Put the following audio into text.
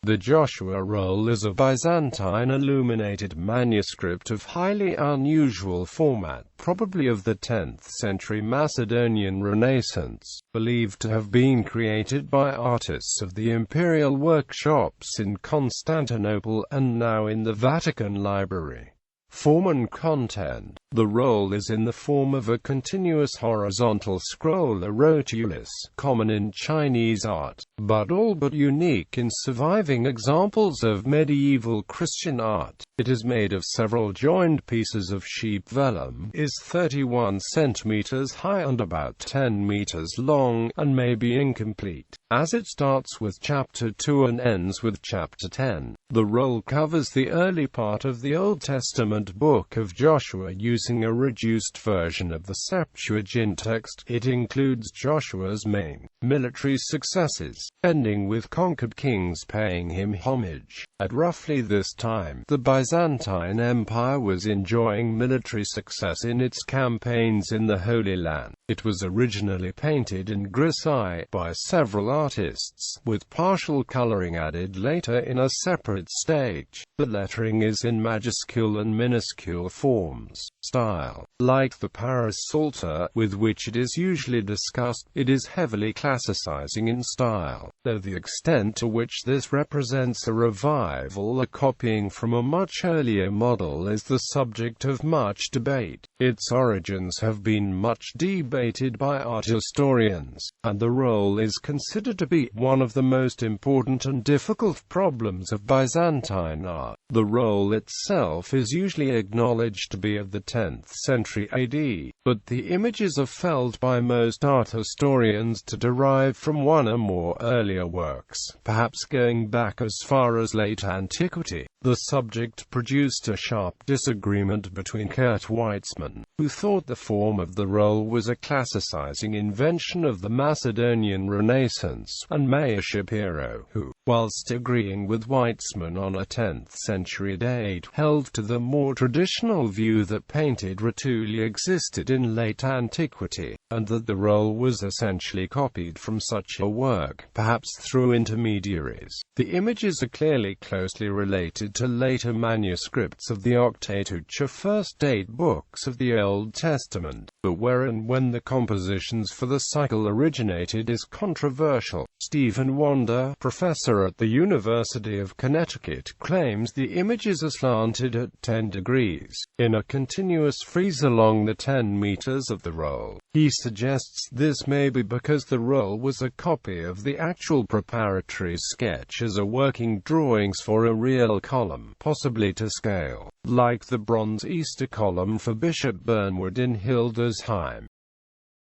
The Josua Rolle is a Byzantine illuminated manuscript of highly unusual format, probably of the 10th century Macedonian Renaissance, believed to have been created by artists of the Imperial workshops in Constantinople and now in the Vatican Library. Form and content. The roll is in the form of a continuous horizontal scroll, a rotulus, common in Chinese art, but all but unique in surviving examples of medieval Christian art. It is made of several joined pieces of sheep vellum, is 31 centimeters high and about 10 meters long, and may be incomplete, as it starts with chapter 2 and ends with chapter 10. The roll covers the early part of the Old Testament book of Joshua using a reduced version of the Septuagint text. It includes Joshua's main military successes, ending with conquered kings paying him homage. At roughly this time, the Byzantine Empire was enjoying military success in its campaigns in the Holy Land. It was originally painted in grisaille by several artists, with partial coloring added later in a separate stage. The lettering is in majuscule and minuscule forms. Style. Like the Paris Psalter, with which it is usually discussed, it is heavily classicizing in style, though the extent to which this represents a revival or copying from a much earlier model is the subject of much debate. Its origins have been much debated by art historians, and the roll is considered to be one of the most important and difficult problems of Byzantine art. The roll itself is usually acknowledged to be of the 10th century AD, but the images are felt by most art historians to derive from one or more earlier works, perhaps going back as far as late antiquity. The subject produced a sharp disagreement between Kurt Weitzman, who thought the form of the roll was a classicizing invention of the Macedonian Renaissance, and Meister, who, whilst agreeing with Weitzman on a 10th century date, held to the more traditional view that painted rotuli existed in late antiquity, and that the roll was essentially copied from such a work, perhaps through intermediaries. The images are closely related to later manuscripts of the Octateuch, first 8 books of the Old Testament, but where and when the compositions for the cycle originated is controversial. Stephen Wander, professor at the University of Connecticut, claims the images are slanted at 10 degrees, in a continuous frieze along the 10 meters of the roll. He suggests this may be because the roll was a copy of the actual preparatory sketch as a working drawings for a real column, possibly to scale, like the bronze Easter column for Bishop Bernward in Hildesheim.